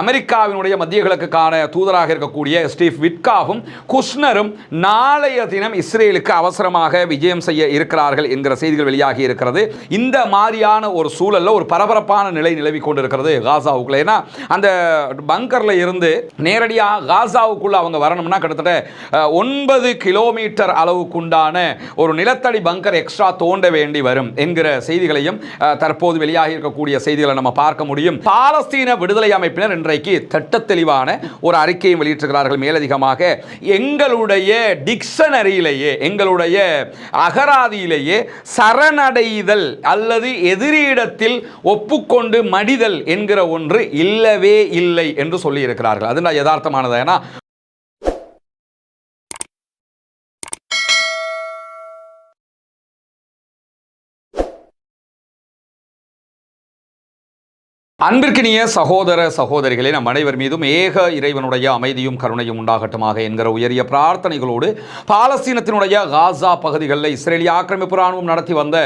அமெரிக்காவினுடைய மத்திய கிழக்குக்கான தூதராக இருக்கக்கூடிய ஸ்டீவ் விட்காவும் குஷ்னரும் நாளைய தினம் இஸ்ரேலுக்கு அவசரமாக விஜயம் செய்ய இருக்கிறார்கள் என்கிற செய்திகள் வெளியாகி இருக்கிறது. இந்த மாதிரியான ஒரு சூழல்ல ஒரு பரபரப்பான நிலை நிலவி கொண்டிருக்கிறது காசாவுக்குள்ள. ஏன்னா அந்த பங்கர்ல இருந்து நேரடியாக காசாவுக்குள்ள அவங்க வரணும்னா கிட்டத்தட்ட 9 கிலோமீட்டர் அளவுக்குண்டான ஒரு நிலத்தடி பங்கர் எக்ஸ்ட்ரா தோண்ட வேண்டி வரும் என்கிற செய்திகளையும் தற்போது வெளியாகி இருக்கக்கூடிய செய்திகளை நம்ம பார்க்க முடியும். பாலஸ்தீன விடுதலை அமைப்பினர் இன்றைக்கு திட்டத்தெளிவான ஒரு அறிக்கையை வெளியிட்டிருக்கிறார்கள். மேலதிகமாக எங்களுடைய டிக்ஷனரியிலேயே, எங்களுடைய அகராதியிலேயே சரணடைதல் அல்லது எதிரியிடத்தில் ஒப்புக்கொண்டு மடிதல் என்கிற ஒன்று இல்லவே இல்லை என்று சொல்லி இருக்கிறார்கள். அது யதார்த்தமானது. ஏன்னா அன்பிற்கினிய சகோதர சகோதரிகளே, நம் அனைவர் மீதும் ஏக இறைவனுடைய அமைதியும் கருணையும் உண்டாகட்டுமாக என்கிற உயரிய பிரார்த்தனைகளோடு பாலஸ்தீனத்தினுடைய காசா பகுதிகளில் இஸ்ரேலிய ஆக்கிரமிப்பு ராணுவம் நடத்தி வந்த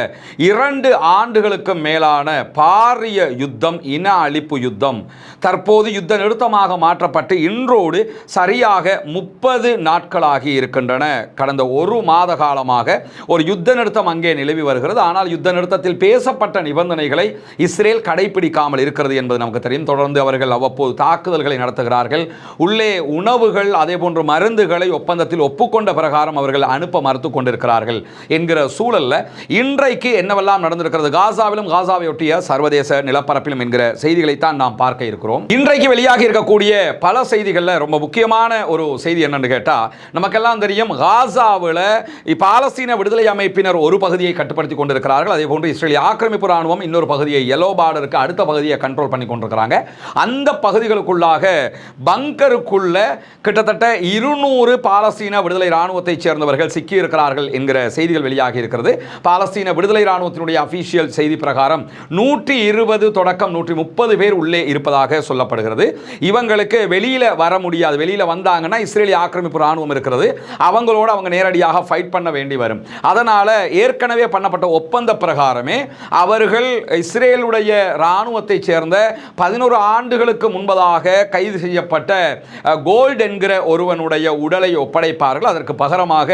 2 ஆண்டுகளுக்கு மேலான பாரிய யுத்தம், இன அழிப்பு யுத்தம் தற்போது யுத்த நிறுத்தமாக மாற்றப்பட்டு இன்றோடு சரியாக 30 நாட்களாகி இருக்கின்றன. கடந்த 1 மாத காலமாக ஒரு யுத்த நிறுத்தம் அங்கே நிலவி வருகிறது. ஆனால் யுத்த நிறுத்தத்தில் பேசப்பட்ட நிபந்தனைகளை இஸ்ரேல் கடைபிடிக்காமல் இருக்கிறது என்பது நமக்கு தெரியும். தொடர்ந்து அவர்கள் அவ்வப்போது தாக்குதல்களை நடத்துகிறார்கள். உள்ளே உணவுகள் அதே போன்று மருந்துகளை ஒப்பந்தத்தில் ஒப்புக்கொண்ட பிரகாரம் அவர்கள் அனுப்ப மறுத்து கொண்டிருக்கிறார்கள் என்கிற சூழல்ல இன்றைக்கு என்னவெல்லாம் நடந்திருக்கிறது காசாவிலும் காசாவையொட்டிய சர்வதேச நிலப்பரப்பிலும் என்கிற செய்திகளைத்தான் நாம் பார்க்க இருக்கிறோம். இன்றைக்கு வெளியாகி இருக்கக்கூடிய பல செய்திகள்ல ரொம்ப முக்கியமான ஒரு செய்தி என்னன்னு கேட்டா, நமக்கெல்லாம் தெரியும் காசாவில் பாலஸ்தீன விடுதலை அமைப்பினர் ஒரு பகுதியை கட்டுப்படுத்தி கொண்டிருக்கிறார்கள். அதே போன்று இஸ்ரேலிய ஆக்கிரமிப்பு ராணுவம் இன்னொரு பகுதியை எல்லோ பார்டருக்கு அடுத்த பகுதியை கண்ட்ரோல் பண்ணி கொண்டிருக்கிறாங்க. அந்த பகுதிகளுக்குள்ளாக பங்கருக்குள்ள கிட்டத்தட்ட 200 பாலஸ்தீன விடுதலை ராணுவத்தை சேர்ந்தவர்கள் சிக்கி இருக்கிறார்கள் என்கிற செய்திகள் வெளியாகி இருக்கிறது. பாலஸ்தீன விடுதலை ராணுவத்தினுடைய அபிஷியல் செய்தி பிரகாரம் 120 தொடக்கம் 130 பேர் உள்ளே இருப்பதாக சொல்லப்படுகிறது. இவங்களுக்கு வெளியில வர முடியாது. வெளியில வந்தாங்கன்னா இஸ்ரேலிய ஆக்கிரமிப்பு ராணுவம் இருக்கிறது, அவங்களோட அவங்க நேரடியாக ஃபைட் பண்ண வேண்டி வரும். அதனால ஏற்கனவே பண்ணப்பட்ட ஒப்பந்த பிரகாரமே அவர்கள் இஸ்ரேலுடைய ராணுவத்தை சேர்ந்த 11 ஆண்டுகளுக்கு முன்பதாக கைது செய்யப்பட்ட கோல்ட் என்கிற ஒருவனுடைய உடலை ஒப்படைப்பார்கள். அதற்கு பகரமாக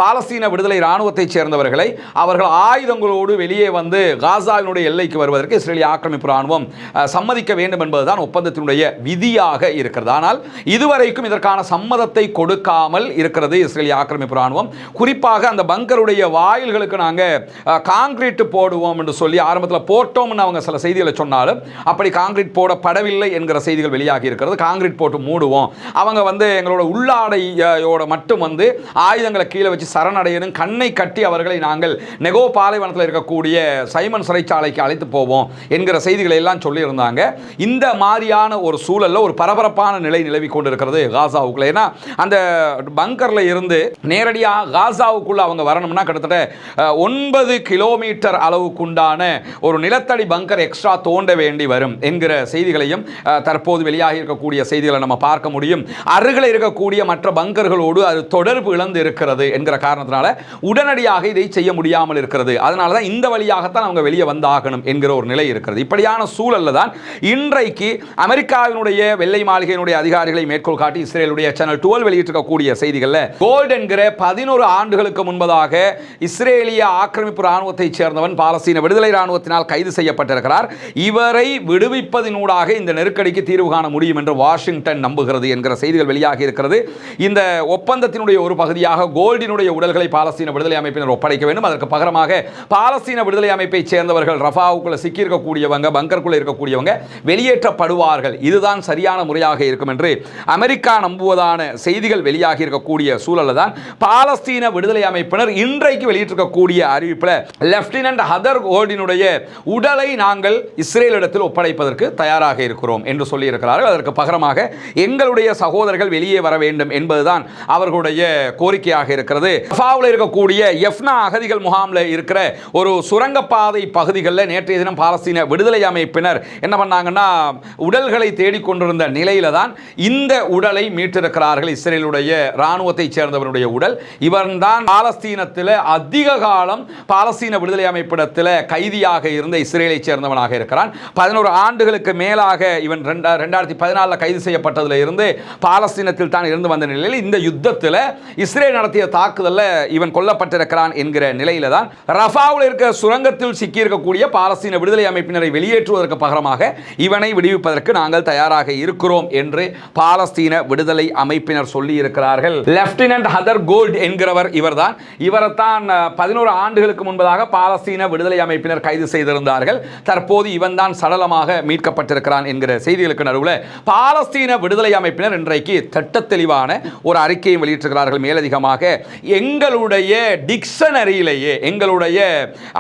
பாலஸ்தீன விடுதலை ராணுவத்தை சேர்ந்தவர்களை அவர்கள் ஆயுதங்களோடு வெளியே வந்து காசாவினுடைய எல்லைக்கு வருவதற்கு இஸ்ரேலிய ஆக்கிரமிப்பு ராணுவம் சம்மதிக்க வேண்டும் என்பதுதான் ஒப்பந்தத்தினுடைய விதியாக இருக்கிறது. ஆனால் இதுவரைக்கும் இதற்கான சம்மதத்தை கொடுக்காமல் இருக்கிறது இஸ்ரேலிய ஆக்கிரமிப்பு ராணுவம். குறிப்பாக அந்த பங்கருடைய வாயில்களுக்கு நாங்கள் கான்கிரீட் போடுவோம் என்று சொல்லி ஆரம்பத்தில் போட்டோம்னு அவங்க சில செய்திகளை சொன்னாலும் அப்படி கான்கிரீட் போடப்படவில்லை என்கிற செய்திகள் வெளியாகி இருக்கிறது. கான்கிரீட் போட்டு மூடுவோம், அவங்க வந்து எங்களோட உள்ளாடையோட மட்டும் வந்து ஆயுதங்களை கீழே வச்சு சரணடையணும், கண்ணை கட்டி அவர்களை நாங்கள் நெகோ பாலைவனத்தில் இருக்கக்கூடிய சைமன் சிறைச்சாலைக்கு அழைத்து போவோம் என்கிற செய்திகளை எல்லாம் சொல்லியிருந்தாங்க. இந்த மாதிரியான ஒரு சூழல்ல ஒரு பரபரப்பான நிலை நிலவி கொண்டிருக்கிறது காசாவுக்குள்ள. ஏன்னா அந்த பங்கர்ல இருந்து நேரடியாக காசாவுக்குள்ள அவங்க வரணும்னா கிட்டத்தட்ட 9 கிலோமீட்டர் அளவுக்குண்டான ஒரு நிலத்தடி பங்கர் எக்ஸ்ட்ரா தோண்ட வேண்டி வரும் என்கிற செய்திகளையும் தற்போது வெளியாகி இருக்கக்கூடிய செய்திகளை நம்ம பார்க்க முடியும். அருகில் இருக்கக்கூடிய மற்ற பங்கர்களோடு அது தொடர்பு இழந்து இருக்கிறது என்கிற காரணத்தினால உடனடியாக இதை செய்ய முடியாமல் இருக்கிறது. அதனால தான் இந்த வழியாகத்தான் அவங்க வெளியே வந்தாகணும் என்கிற ஒரு நிலை இருக்கிறது. இப்படியான சூழல்ல தான் இன்றைக்கு அமெரிக்காவினுடைய வெள்ளை மாளிகையினுடைய அதிகாரிகளை மேற்கோள் காட்டி இஸ்ரேலுடைய சேனல் 12 வெளியிட்டிருக்கக்கூடிய செய்திகள்ல கோல்ட் என்கிற 11 ஆண்டுகளுக்கு முன்பதாக இஸ்ரேலிய ஆக்கிரமிப்பு ராணுவத்தை சேர்ந்தவன் பாலஸ்தீன விடுதலை ராணுவத்தினால் கைது செய்யப்பட்டிருக்கிறார். இவரை விடுவிப்பதினூடாக இந்த நெருக்கடிக்கு தீர்வு காண முடியும் என்று வாஷிங்டன் நம்புகிறது என்கிற செய்திகள் வெளியாகி இருக்கிறது. இந்த ஒப்பந்தத்தினுடைய ஒரு பகுதியாக கோல்டினுடைய உடல்களை பாலஸ்தீன விடுதலை அமைப்பினர் ஒப்படைக்க வேண்டும். அதற்கு பகரமாக பாலஸ்தீன விடுதலை அமைப்பை சேர்ந்தவர்கள் ரஃபாவுக்குள்ள சிக்கி இருக்கக்கூடியவங்க, பங்கருக்குள்ள இருக்கக்கூடியவங்க வெளியேற்றப்படுவார்கள். இதுதான் சரியான முறையாக இருக்கும் என்று அமெரிக்கா நம்புவதான செய்திகள் வெளியாகி இருக்கக்கூடிய சூழல்ல தான் பாலஸ்தீன விடுதலை அமைப்பினர் இன்றைக்கு வெளியிட்டிருக்கக்கூடிய அறிவிப்பில் லெப்டினன்ட் ஹதர் கோல்டினுடைய உடலை நாங்கள் இஸ்ரேலிடத்தில் ஒப்படைப்பதற்கு தயாராக இருக்கிறோம் என்று சொல்லி இருக்கிறார்கள். அதற்கு பகரமாக எங்களுடைய சகோதரர்கள் வெளியே வர வேண்டும் என்பதுதான் அவர்களுடைய கோரிக்கையாக இருக்கிறது. ரஃபாவில் இருக்கக்கூடிய எஃப்னா அகதிகள் முகாமில் இருக்கிற ஒரு சுரங்கப்பாதை பகுதிகளில் நேற்றைய தினம் பாலஸ்தீன விடுதலை அமைப்பினர் என்ன பண்ணாங்கன்னா உடல்களை தேடிக்கொண்டிருந்த நிலையில தான் இந்த உடலை மீட்டிருக்கிறார்கள். இஸ்ரேலுடைய ராணுவத்தை சேர்ந்தவருடைய உடல். இவர்தான் பாலஸ்தீனத்தில் அதிக காலம் பாலஸ்தீன விடுதலை அமைப்பிடத்தில் கைதியாக இருந்த இஸ்ரேலை சேர்ந்தவனாக இருக்கிறான். 11 ஆண்டுகளுக்கு மேலாக இவன் 2014 கைது செய்யப்பட்டதில் இருந்து பாலஸ்தீனத்தில் தான் இருந்து வந்த நிலையில் இந்த யுத்தத்தில் இஸ்ரேல் நடத்திய தாக்குதலில் இவன் கொல்லப்பட்டிருக்கிறான் என்கிற நிலையில தான் ரஃபாவில் இருக்கிற சுரங்கத்தில் சிக்கியிருக்கக்கூடிய பாலஸ்தீன விடுதலை அமைப்பினரை வெளியேற்றுவதற்கு பகரமாக இவனை விடுவிப்பதற்கு நாங்கள் தயாராக இருக்கிறோம் என்று பாலஸ்தீன விடுதலை அமைப்பினர் சொல்லி இருக்கிறார்கள். லெப்டினன்ட் ஹதர் கோல்ட் என்கிறவர் இவர்தான். இவரைத்தான் 11 ஆண்டுகளுக்கு முன்பதாக பாலஸ்தீன விடுதலை அமைப்பினர் கைது செய்திருந்தார்கள். தற்போது இவன் தான் சடலமாக மீட்கப்பட்டிருக்கிறான் என்கிற செய்திகளுக்கு நடுவில் பாலஸ்தீன விடுதலை அமைப்பினர் இன்றைக்கு திட்டத்தெளிவான ஒரு அறிக்கையை வெளியிட்டிருக்கிறார்கள். மேலதிகமாக எங்களுடைய டிக்ஷனரியிலேயே, எங்களுடைய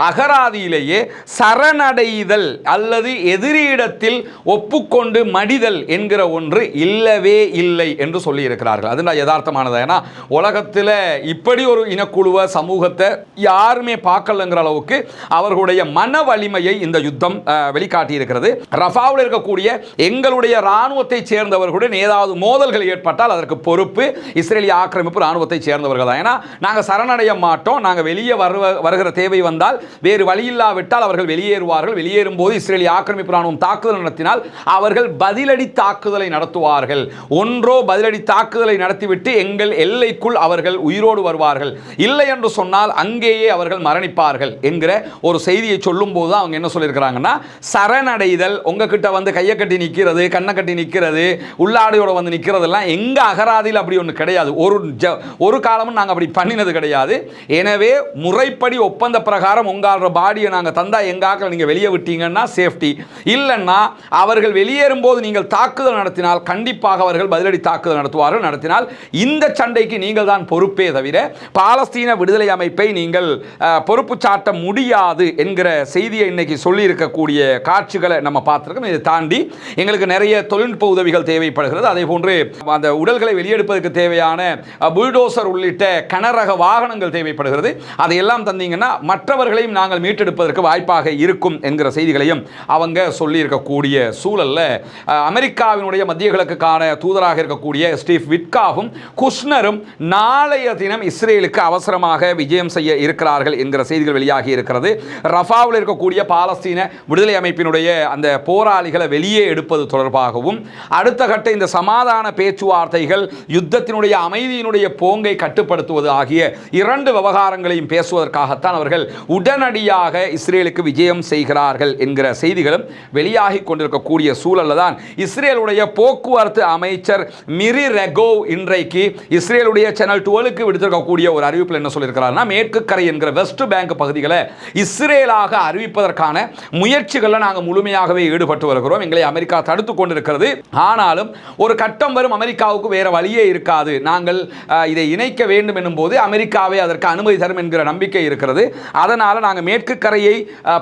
அகராதியிலேயே சரணடைதல் அல்லது எதிரியிடத்தில் ஒப்புக்கொண்டு மடிதல் என்கிற ஒன்று இல்லவே இல்லை என்று சொல்லி இருக்கிறார்கள். அது யதார்த்தமானது. ஏன்னா உலகத்தில் இப்படி ஒரு இனக்குழுவ சமூகத்தை யாருமே பார்க்கலங்கிற அளவுக்கு அவர்களுடைய மன வலிமையை இந்த யுத்தம் வெளிக்காட்டி இருக்கிறது. ரஃபாவில் இருக்கக்கூடிய எங்களுடைய ராணுவத்தை சேர்ந்தவர்களுடன் ஏதாவது மோதல்கள் ஏற்பட்டால் அதற்கு பொறுப்பு இஸ்ரேலிய ஆக்கிரமிப்பு ராணுவத்தை சேர்ந்தவர்கள் தான். ஏன்னா நாங்கள் சரணடைய மாட்டோம், நாங்கள் வெளியே வருகிற தேவை வந்தால் வேறு வழியில்லாவிட்டால் அவர்கள் வெளியேறுவார்கள். வெளியேறும் போது இஸ்ரேலிய ஆக்கிரமிப்பு ராணுவம் தாக்குதல் நடத்தினால் அவர்கள் பதிலடி தாக்குதலை நடத்துவார்கள். ஒன்றோ பதிலடி தாக்குதலை நடத்திவிட்டு எங்கள் எல்லைக்குள் அவர்கள் உயிரோடு வருவார்கள், இல்லை என்று சொன்னால் அங்கேயே அவர்கள் மரணிப்பார்கள் என்கிற ஒரு செய்தியை சொல்லும் போது அவங்க என்ன சொல்லியிருக்கிறாங்கன்னா, சரணடைதல் உங்ககிட்ட வந்து கையை கட்டி நிற்கிறது, கண்ணை கட்டி நிற்கிறது, உள்ளாடையோட வந்து நிற்கிறதெல்லாம் எங்க அகராதியில் அப்படி ஒன்று கிடையாது. ஒரு காலமும் நாங்கள் அப்படி பண்ணினது கிடையாது. எனவே முறைப்படி ஒப்பந்த பிரகாரம் உங்களோட பாடியை நாங்கள் தந்தா எங்காக்கள் நீங்கள் வெளியே விட்டீங்கன்னா சேஃப்டி, இல்லைன்னா அவர்கள் வெளியேறும் போது நீங்கள் தாக்குதல் நடத்தினால் கண்டிப்பாக அவர்கள் பதிலடி தாக்குதல் நடத்துவார்கள். நடத்தினால் இந்த சண்டைக்கு நீங்கள் தான் பொறுப்பே தவிர பாலஸ்தீன விடுதலை அமைப்பை நீங்கள் பொறுப்பு சாட்ட முடியாது என்கிற செய்தியை இன்னைக்கு சொல்லி இருக்கக்கூடிய காட்சிகளை நம்ம பார்த்திருக்கோம். இதை தாண்டி எங்களுக்கு நிறைய தொழில்நுட்ப உதவிகள் தேவைப்படுகிறது. அதே போன்று அந்த உடல்களை வெளியெடுப்பதற்கு தேவையான புல்டோசர் உள்ளிட்ட கனரக வாகனங்கள் தேவைப்படுகிறது. அதையெல்லாம் தந்தீங்கன்னா மற்றவர்களையும் நாங்கள் மீட்டெடுப்பதற்கு வாய்ப்பாக இருக்கும் என்கிற செய்திகளையும் அவங்க சொல்லி இருக்கக்கூடிய சூழல்ல அமெரிக்காவினுடைய மத்திய கிழக்குக்கான தூதராக இருக்கக்கூடிய ஸ்டீவ் விட்காவும் குஷ்னரும் நாளைய தினம் இஸ்ரேலுக்கு அவசரமாக விஜயம் செய்ய இருக்கிறார்கள் என்கிற செய்திகள் வெளியாகி இருக்கிறது. ரஃபாவில் இருக்கக்கூடிய பாலஸ்தீன விடுதலை அமைப்பினுடைய அந்த போராளிகளை வெளியே எடுப்பது தொடர்பாகவும் அடுத்த கட்ட இந்த சமாதான பேச்சுவார்த்தைகள் யுத்தத்தினுடைய அமைதியினுடைய போங்கை கட்டுப்படுத்துவது ஆகிய 2 விவகாரங்களையும் பேசுவதற்காகத்தான் அவர்கள் உடனடியாக இஸ்ரேலுக்கு விஜயம் செய்கிறார்கள் என்கிற செய்திகளும் வெளியாகி கொண்டிருக்கக்கூடிய சூழல்ல தான் இஸ்ரேலுடைய போக்குவரத்து அமைச்சர் மிரி ரெகோவ் இன்றைக்கு இஸ்ரேலுடைய சேனல் 12க்கு விடுத்திருக்கக்கூடிய ஒரு அறிவிப்பில் என்ன சொல்லியிருக்கிறார்னா, மேற்கு கரை என்கிற வெஸ்ட் பேங்க் பகுதிகளை இஸ்ரேலாக அறிவிப்பதற்கான முயற்சிகளில் நாங்கள் முழுமையாகவே ஈடுபட்டு வருகிறோம். எங்களை அமெரிக்கா தடுத்து கொண்டிருக்கிறது. ஆனாலும் ஒரு கட்டம் வரும் அமெரிக்காவுக்கு வேற வழியே இருக்காது. நாங்கள் இதை இணைக்க வேண்டும் என்னும் போது அமெரிக்காவே அதற்கு அனுமதி தரும் என்கிற நம்பிக்கை இருக்கிறது. அதனால நாங்கள் மேற்கு கரையை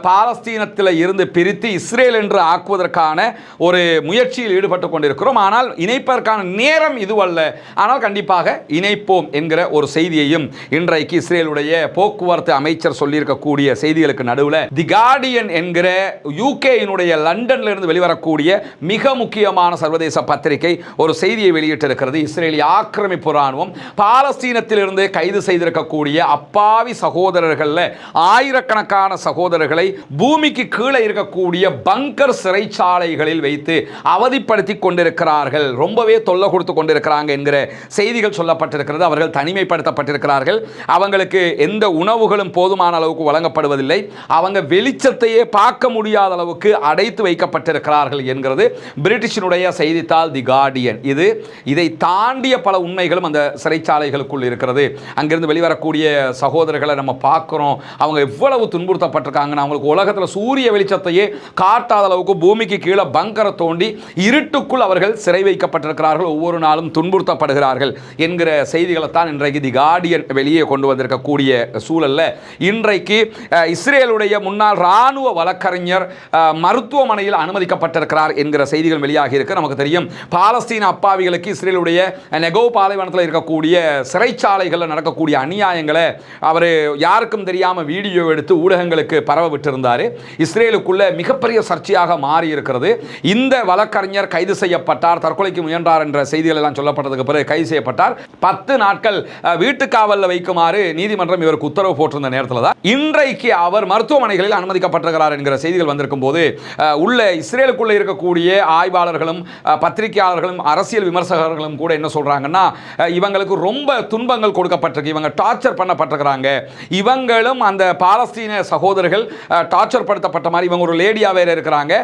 பாலஸ்தீனத்தில் இருந்து பிரித்து இஸ்ரேல் என்று ஆக்குவதற்கான ஒரு முயற்சியில் ஈடுபட்டு கொண்டிருக்கிறோம். ஆனால் இணைப்பதற்கான நேரம் இதுவல்ல, ஆனால் கண்டிப்பாக இணைப்போம் என்கிற ஒரு செய்தியையும் இன்றைக்கு இஸ்ரேலுடைய போக்குவரத்து அமைச்சர் சொல்லியிருக்கக்கூடிய செய்திகளுக்கு நடுவில் தி கார்டியன் என்கிற யூகேயினுடைய லண்டன்ல இருந்து வெளிவரக்கூடிய மிக முக்கியமான சர்வதேச பத்திரிகை ஒரு செய்தியை வெளியிட்டிருக்கிறது. இஸ்ரேலிய ஆக்கிரமிப்பு ராணுவம் பாலஸ்தீனத்தில் இருந்து கைது செய்திருக்கக்கூடிய அப்பாவி சகோதரர்கள் ஆயிரக்கணக்கான சகோதரர்களை பூமிக்கு கீழே இருக்கக்கூடிய பங்கர் சிறைச்சாலைகளில் வைத்து அவதிப்படுத்தி கொண்டிருக்கிறார்கள், ரொம்பவே தொல்லை கொடுத்து கொண்டிருக்கிறாங்க என்கிற செய்திகள் சொல்லப்பட்டிருக்கிறது. அவர்கள் தனிமைப்படுத்தப்பட்டிருக்கிறார்கள். அவங்களுக்கு எந்த உணவுகளும் போதுமான அளவுக்கு வழங்கப்படுவதில்லை. அவங்க வெளிச்சத்தையே பார்க்க முடியாத அளவுக்கு அடைத்து வைக்கப்பட்டிருக்கிறார்கள் என்கிறது பிரிட்டிஷினுடைய செய்தித்தாள் தி கார்டியன். இதை தாண்டிய பல உண்மைகளும் அந்த சிறைச்சாலைகளுக்குள் இருக்கிறது. அங்கிருந்து வெளிவரக்கூடிய சகோதரர்களை நம்ம பார்க்கிறோம். அவங்க எவ்வளவு துன்புறுத்தப்பட்டிருக்காங்கன்னா, அவங்களுக்கு உலகத்தில் சூரிய வெளிச்சத்தையே காட்டாத அளவுக்கு பூமிக்கு கீழே பங்கரை தோண்டி இருட்டுக்குள் அவர்கள் சிறை வைக்கப்பட்டிருக்கிறார்கள், ஒவ்வொரு நாளும் துன்புறுத்தப்படுகிறார்கள் என்கிற செய்திகளை தான் இன்றைக்கு தி கார்டியன் வெளியே கொண்டு வந்திருக்கக்கூடிய சூழல்ல இன்றைக்கு இஸ்ரேலுடைய முன்னாள் ராணுவ வழக்கறிஞர் மருத்துவமனையில் அனுமதிக்கப்பட்டிருக்கிறார் என்கிற செய்திகள் வெளியாகி இருக்கு. நமக்கு தெரியும், பாலஸ்தீன அப்பாவிகளுக்கு இஸ்ரேலுடைய நெகோ பாலைவனத்தில் இருக்கக்கூடிய சிறைச்சாலைகளில் நடக்கக்கூடிய அநியாயங்களை அவர் யாருக்கும் தெரியாமல் வீடியோ எடுத்து ஊடகங்களுக்கு பரவ விட்டிருந்தார். இஸ்ரேலுக்குள்ள மிகப்பெரிய சர்ச்சையாக மாறி இருக்கிறது. இந்த வழக்கறிஞர் கைது செய்யப்பட்டார், தற்கொலைக்கு முயன்றார் என்ற செய்திகள் எல்லாம் சொல்லப்பட்டதுக்கு பிறகு கைது செய்யப்பட்டார். 10 நாட்கள் வீட்டு காவலில் வைக்குமாறு நீதிமன்றம் இவருக்கு உத்தரவு போட்டிருந்த நேரத்தில் தான் இன்றைக்கு அவர் மருத்துவமனைகளில் அனுமதிக்கப்பட்டிருக்கிறார் என்கிற செய்திகள் வந்திருக்கும் போது உள்ள இஸ்ரேலுக்குள்ளே இருக்கக்கூடிய ஆய்வாளர்களும் பத்திரிகையாளர்களும் அரசியல் விமர்சகர்களும் கூட என்ன சொல்கிறாங்கன்னா, இவங்களுக்கு ரொம்ப துன்பங்கள் கொடுக்கப்பட்டிருக்கு, இவங்க டார்ச்சர் பண்ணப்பட்டிருக்கிறாங்க, இவங்களும் அந்த பாலஸ்தீன சகோதரர்கள் டார்ச்சர் படுத்தப்பட்ட மாதிரி இவங்க ஒரு லேடியாக வேறு இருக்கிறாங்க,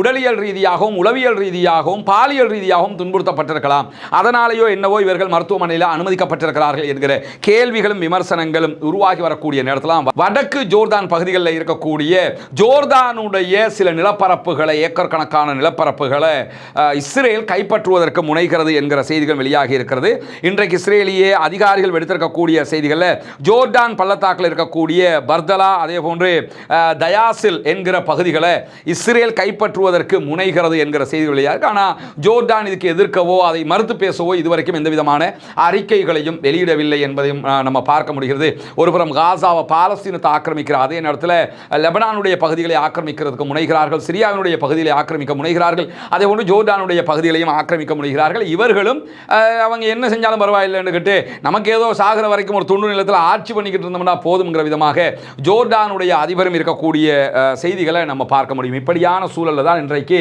உடலியல் ரீதியாகவும் உளவியல் ரீதியாகவும் பாலியல் ரீதியாகவும் துன்புறுத்தப்பட்டிருக்கலாம், அதனாலேயோ என்னவோ இவர்கள் மருத்துவமனையில் அனுமதிக்கப்பட்டிருக்கிறார்கள் என்கிற கேள்விகளும் விமர்சனங்களும் உருவாகி வரக்கூடிய நேரத்தில் வடக்கு ஜோர்தான் பகுதிகளில் இருக்கக்கூடிய ஜோர்தானுடைய சில நிலப்பரப்புகளை, ஏக்கர் கணக்கான நிலப்பரப்புகளை இஸ்ரேல் கைப்பற்றுவதற்கு முனைகிறது என்கிற செய்திகள் வெளியாகி இருக்கிறது. இன்றைக்கு இஸ்ரேலிய அதிகாரிகள் எடுத்திருக்கக்கூடிய செய்திகளில் ஜோர்டான் பள்ளத்தாக்கில் இருக்கக்கூடிய பர்தலா அதே போன்று தயாசில் என்கிற பகுதிகளை இஸ்ரேல் கைப்பற்றுவதற்கு முனைகிறது என்கிற செய்திகள் வெளியாக. ஆனால் ஜோர்டான் இதுக்கு எதிர்க்கவோ அதை மறுத்து பேசவோ இதுவரைக்கும் எந்த விதமான அறிக்கைகளையும் வெளியிடவில்லை என்பதையும் நம்ம பார்க்க முடிகிறது. ஒருபுறம் காசாவை பாலஸ்தீனத்தை ஆக்கிரமிக்கிற அதே நேரத்தில் லெபனானுடைய பகுதிகளை ஆக்கிரமிக்கிறதுக்கு முனைகிறார்கள், சிரியாவினுடைய பகுதிகளை ஆக்கிரமிக்க முனைகிறார்கள், அதே போன்று ஜோர்டானுடைய பகுதிகளையும் ஆக்கிரமிக்க முனைகிறார்கள். இவர்களும் அவங்க என்ன செஞ்சாலும் பரவாயில்லைன்னு கேட்டு நமக்கு ஏதோ சாகிற வரைக்கும் ஒரு துண்டு நிலத்தில் ஆட்சி பண்ணிக்கிட்டு இருந்தோம்னா போதுங்கிற விதமாக ஜோர்டானுடைய அதிபரும் இருக்கக்கூடிய செய்திகளை நம்ம பார்க்க முடியும். இப்படியான சூழலில் தான் இன்றைக்கு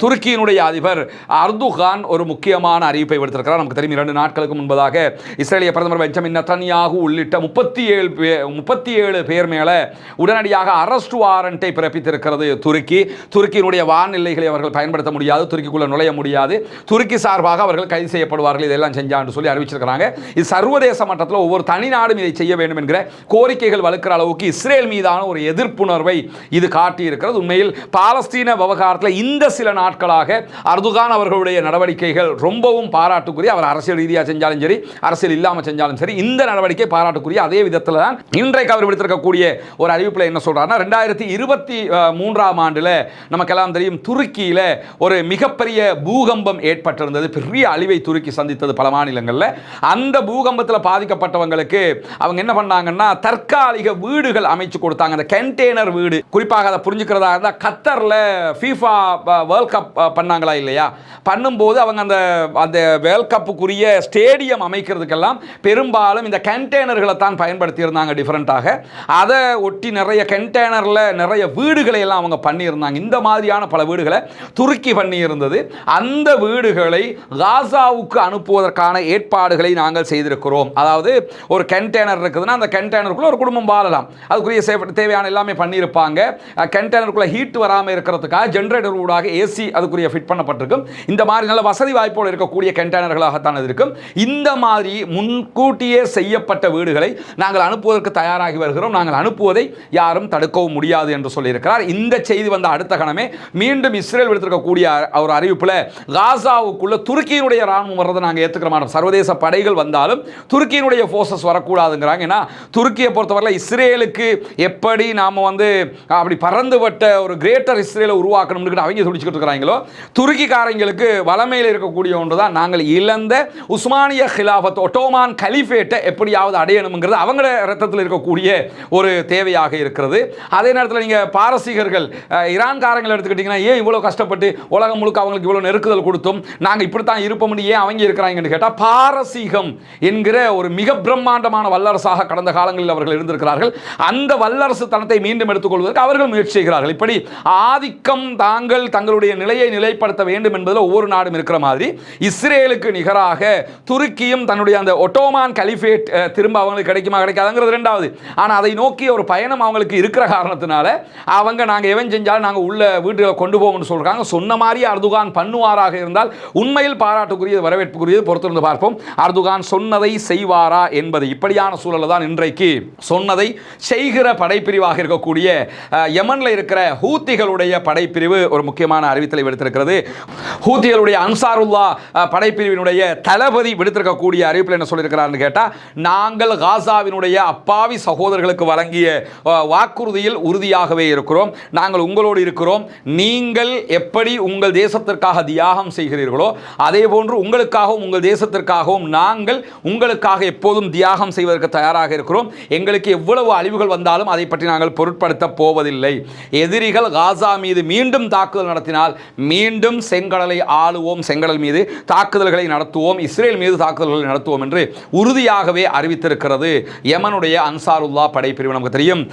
துருக்கியினுடைய அதிபர் அர்துகான் ஒரு முக்கியமான அறிவிப்பை விடுத்திருக்கிறார். நமக்கு தெரியும் 2 நாட்களுக்கு முன்பதாக இஸ்ரேலிய பிரதமர் பெஞ்சமின் நெதன்யாகு உள்ளிட்ட 37 பேர் மேலே உடனடியாக அரெஸ்ட் வாரண்டை பிறப்பித்திருக்கிறது துருக்கி. துருக்கியினுடைய வானிலைகளை அவர்கள் பயன்படுத்த முடியாது, துருக்கிக்குள்ள நுழைய முடியாது, துருக்கி சார்பாக அவர்கள் கைது செய்யப்படுவார்கள், இதெல்லாம் செஞ்சான்னு சொல்லி அறிவிச்சிருக்கிறாங்க. இது சர்வதேச மட்டத்தில் ஒவ்வொரு தனி நாடும் இதை செய்ய வேண்டும் என்கிற கோரிக்கைகள் வலுக்கிற அளவுக்கு இஸ்ரேல் மீதான ஒரு எதிர்ப்புணர்வை இது காட்டியிருக்கிறது. உண்மையில் பாலஸ்தீன விவகாரத்தில் இந்த சில நாட்களாக அர்துகான் அவர்களுடைய நடவடிக்கைகள் ரொம்பவும் பாராட்டுக்குரிய, அவர் அரசியல் ரீதியாக செஞ்சாலும் சரி அரசியல் இல்லாமல் செஞ்சாலும் சரி இந்த நடவடிக்கை பாராட்டுக்குரிய. அதே விதத்தில் தான் இன்றைக்கு அவர் விடுத்திருக்கக்கூடிய ஒரு அறிவிப்பில் என்ன சொல்றாருன்னா, 2023ஆம் ஆண்டில் நமக்கெல்லாம் தெரியும் துருக்கியில் ஒரு மிகப்பெரிய பூகம்பம் ஏற்பட்டிருந்தது, பெரிய அழிவை துருக்கி சந்தித்தது பல மாநிலங்களில். அந்த பூகம்பத்தில் பாதிக்கப்பட்டவங்களுக்கு அவங்க என்ன பண்ணாங்கன்னா தற்காலிக வீடுகள் அமைச்சு கொடுத்தாங்க, அந்த கண்டெய்னர் வீடு. குறிப்பாக அதை புரிஞ்சுக்கிறதா இருந்தால் கத்தரில் ஃபீஃபா வேர்ல்ட் கப் பண்ணாங்களா இல்லையா, பண்ணும்போது அவங்க அந்த வேர்ல்ட் கப்புக்குரிய ஸ்டேடியம் அமைக்கிறதுக்கெல்லாம் பெரும்பாலும் இந்த கண்டெய்னர்களை தான் பயன்படுத்தி இருந்தாங்க டிஃபரெண்டாக. அதை ஒட்டி நிறைய கண்டெய்னரில் நிறைய வீடுகளை எல்லாம் அவங்க பண்ணியிருந்தாங்க. இந்த மாதிரியான பல வீடுகளை துருக்கி பண்ணியிருந்தது. அந்த வீடுகளை காசாவுக்கு அனுப்புவதற்கான ஏற்பாடுகளை நாங்கள் செய்திருக்கிறோம். அதாவது ஒரு கண்டெய்னர் இருக்குதுன்னா அந்த கண்டெய்னருக்குள்ள ஒரு குடும்பம் வாழலாம், அதுக்குரிய தேவையான எல்லாமே பண்ணியிருப்பாங்க. கண்டெய்னருக்குள்ள ஹீட் வராமல் இருக்கிறதுக்காக ஜென்ரேட்டர் ஊடாக ஏசி அதுக்குரிய ஃபிட் பண்ணப்பட்டிருக்கும். இந்த மாதிரி நல்ல வசதி வாய்ப்போடு இருக்கக்கூடிய கண்டெய்னர்களாகத்தான் இருக்கும். இந்த மாதிரி முன்கூட்டியே செய்யப்பட்ட வீடுகளை நாங்கள் அனுப்புவதற்கு தயாராகி வருகிறோம், நாங்கள் அனுப்புவதை யாரும் தடுக்கவும் முடியாது என்று சொல்லியிருக்கிறார். இந்த செய்தி வந்த அடுத்த கணமே மீண்டும் இஸ்ரேல் விடுத்திருக்கக்கூடிய ஒரு அறிவிப்பில் காசாவுக்குள்ள துருக்கியினுடைய ராணுவம் வர்றதை நாங்கள் ஏற்றுக்கிற மாட்டோம், சர்வதேச படைகள் வந்தாலும் துருக்கியினுடைய ஃபோர்ஸஸ் வரக்கூடாதுங்கிறாங்க. ஏன்னா துருக்கியை பொறுத்தவரை இஸ்ரேலுக்கு எப்படி நாம் அப்படி பறந்துபட்ட ஒரு கிரேட்டர் இஸ்ரேலை உருவாக்கணும்னு அவங்க துடிச்சுக்கிட்டு இருக்கிறாங்களோ, துருக்கிக்காரங்களுக்கு வளமையில் இருக்கக்கூடிய ஒன்று தான் நாங்கள் இழந்த உஸ்மானிய ஹிலாஃபத் ஒட்டோமான் கலிஃபேட்டை எப்படியாவது அடையணுங்கிறது அவங்கள ரத்தத்தில் இருக்கக்கூடிய ஒரு தேவையாக இருக்கிறது. அதே நேரத்தில் நீங்கள் பாரசீகர்கள் ஈரான்காரங்களை எடுத்துக்கிட்டிங்கன்னா ஏன் இவ்வளோ கஷ்டப்பட்டு உலகம் முழுக்க அவங்களுக்கு இவ்வளோ நெருக்குதல் கொடுத்தும் நாங்கள் இப்படித்தான் இருப்போம்னு ஏன் அவங்க இருக்கிறாங்கன்னு கேட்டால், பாரசீகம் என்கிற ஒரு மிக பிரம்மாண்டமான வல்லரசாக கடந்த காலங்களில் அவர்கள் இருந்திருக்கிறார்கள். அந்த வல்லரசு தனத்தை மீண்டும் எடுத்துக்கொள்வதற்கு அவர்கள் முயற்சி செய்கிறார்கள். இப்படி ஆதிக்கம் தங்களுடைய நிலையை நிலைப்படுத்த வேண்டும் என்பதில் ஒவ்வொரு நாடும் இருக்கிற மாதிரி இஸ்ரேலுக்கு நிகராக துருக்கியும் தன்னுடைய அந்த ஒட்டோமான் கலிஃபேட் திரும்ப அவங்களுக்கு கிடைக்குமா கிடைக்காதுங்கிறது ரெண்டாவது. ஆனால் அதை நோக்கி ஒரு பயணம் அவங்களுக்கு இருக்கிற காரணத்தினால அவங்க நாங்கள் எவன் செஞ்சாலும் நாங்கள் உள்ள வீட்டுகளை கொண்டு போவோம்னு சொல்கிறாங்க. சொன்ன மாதிரி அர்துகான் பண்ணுவாராக இருந்தால் உண்மையில் பாராட்டுக்குரியது, வரவேற்புக்குரியது. பொறுத்திருந்து பார்ப்போம் அர்துகான் சொன்னதை செய்வாரா என்பது. இப்படியான சூழலில் தான் இன்றைக்கு சொன்னதை செய்கிற படைப்பிரிவாக இருக்கக்கூடிய யமனில் இருக்கிற ஹூத்திகளுடைய படைப்பிரிவு ஒரு முக்கியமான அறிவித்தலை விடுத்திருக்கிறது. ஹூத்திகளுடைய அன்சாருல்லா படைப்பிரிவினுடைய தளபதி விடுத்திருக்கக்கூடிய அறிவிப்பில் என்ன சொல்லியிருக்கிறார்னு கேட்டால், நாங்கள் காசாவினுடைய அப்பாவி சகோதரர்களுக்கு வழங்கிய வாக்குறுதியில் உறுதியாகவே இருக்கிறோம், நாங்கள் உங்களோடு இருக்கிறோம், நீங்கள் எப்படி உங்கள் தேசத்திற்காக தியாகம் செய்கிறீர்களோ அதே போன்று உங்களுக்காகவும் உங்கள் தேசத்திற்காகவும் நாங்கள் உங்களுக்காக எப்போதும் தியாகம் செய்வதற்கு தயாராக இருக்கிறோம், எங்களுக்கு எவ்வளவு அழிவுகள் வந்தாலும் அதை பற்றி நாங்கள் பொருட்படுத்த போவதில்லை, எதிரிகள் காசா மீது மீண்டும் தாக்குதல் நடத்தினால் மீண்டும் செங்கடலை ஆளுவோம், செங்கடல் மீது தாக்குதல்களை நடத்துவோம், இஸ்ரேல் மீது தாக்குதல்களை நடத்துவோம் என்று உறுதியாகவே அறிவித்திருக்கிறது யமனுடைய அன்சாருல்லா படைப்பிரிவு. நமக்கு தெரியும்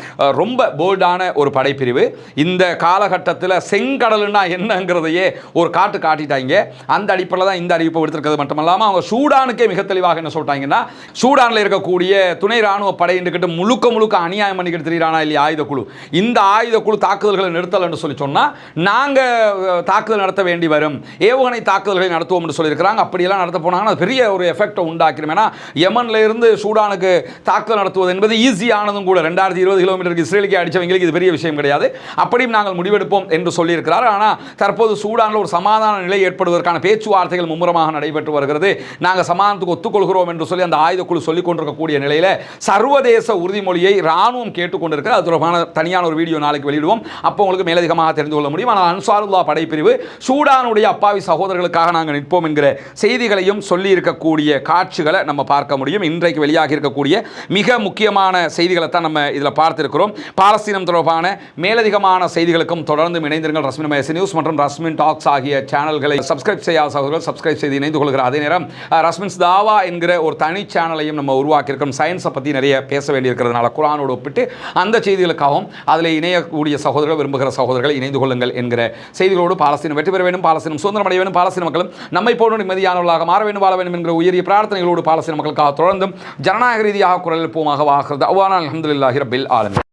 ரொம்ப போல்டான ஒரு படைப்பிரிவு. இந்த காலகட்டத்தில் செங்கடல்னா என்னங்கிறதையே ஒரு காட்டிட்டாங்க. அந்த அடிப்படையில் தான் இந்த அறிவிப்பை விடுத்திருக்கிறது மட்டுமல்லாமல் அவங்க சூடானுக்கே மிக தெளிவாக என்ன சொல்லிட்டாங்கன்னா, சூடானில் இருக்கக்கூடிய துணை ராணுவ படை கிட்ட முழுக்க அநியாயம் பண்ணிக்கிட்டு தெரியுறானா இல்லையா ஆயுதக்குழு, இந்த ஆயுதக்குழு தாக்குதல்களை நிறுத்தல் என்று சொன்னால் நாங்கள் தாக்குதல் நடத்த வேண்டி வரும், ஏவுகணை தாக்குதல்களை நடத்துவோம் என்று சொல்லியிருக்கிறாங்க. அப்படியெல்லாம் நடத்த போனாங்கன்னா அது பெரிய ஒரு எஃபெக்டை உண்டாக்கிடும். ஏன்னா யமன்ல இருந்து சூடானுக்கு தாக்குதல் நடத்துவது என்பது ஈஸியானதும் கூட. 2020 கிலோமீட்டருக்கு இஸ்ரேலுக்கு அடித்தவங்களுக்கு இது பெரிய விஷயம் கிடையாது. அப்படியும் நாங்கள் முடிவெடுப்போம் என்று சொல்லியிருக்கிறார். ஆனால் தற்போது சூடானில் ஒரு சமாதான நிலை ஏற்படுவதற்கான பேச்சுவார்த்தைகள் மும்முரமாக நடைபெற்று வருகிறது. நாங்கள் சமாதானத்துக்கு ஒத்துக்கொள்கிறோம் என்று சொல்லி அந்த ஆயுதக்குழு சொல்லிக் கொண்டிருக்கக்கூடிய நிலையில் சர்வதேச உறுதிமொழியை ராணுவம் கேட்டுக்கொண்டிருக்கிறது. அது தொடர்பான தனியான ஒரு வீடியோ நாளைக்கு வெளியிடுவோம். அப்போ உங்களுக்கு மேலதிகமாக தெரிந்து கொள்ள முடியும். ஆனால் அன்சாருல்லாஹ் படைப்பிரிவு சூடானுடைய அப்பாவி சகோதரர்களுக்காக நாங்கள் நிற்போம் என்கிற செய்திகளையும் சொல்லி இருக்கக்கூடிய காட்சிகளை நம்ம பார்க்க முடியும். இன்றைக்கு வெளியாகி இருக்கக்கூடிய மிக முக்கியமான செய்திகளை தான் நம்ம இதில் பார்த்திருக்கிறோம். பாலஸ்தீனம் தொடர்பான மேலதிகமான செய்திகளுக்கும் தொடர்ந்து இணைந்திருங்கள். ரஸ்மின் மேசி நியூஸ் மற்றும் ரஸ்மின் டாக்ஸ் ஆகிய சேனல்களை சப்ஸ்கிரைப் செய்யாத சகோதரர்கள் சப்ஸ்கிரைப் செய்து இணைந்து கொள்கிறார். அதே நேரம் ரஸ்மின்ஸ் தாவா என்கிற ஒரு தனி சேனலையும் நம்ம உருவாக்கியிருக்கிறோம். சயின்ஸை பற்றி நிறைய பேச வேண்டியிருக்கிறதுனால குர்ஆனோடு ஒப்பிட்டு அந்த செய்திகளுக்காகவும் அதில் இணையக்கூடிய சகோதரர்கள் விரும்புகிற சகோதரர்கள் இணைந்து கொள்ளுங்கள் என்கிற செய்திகளோடு பாலஸ்தீனம் வெற்றி பெற வேண்டும், பாலஸ்தீனம் சுதந்திரம் அடைய வேண்டும், பாலஸ்தீன மக்களும் நம்மை போன்ற நிம்மதியானவர்களாக மாற வேண்டும், வாழ வேண்டும் என்கிற உயரிய பிரார்த்தனைகளோடு பாலஸ்தீன மக்களுக்காக தொடர்ந்தும் ஜனநாயக ரீதியாக குரல் எழுப்புவோமாக. வாகிறது அல்ஹம்துலில்லாஹி ரப்பில் ஆலமீன்.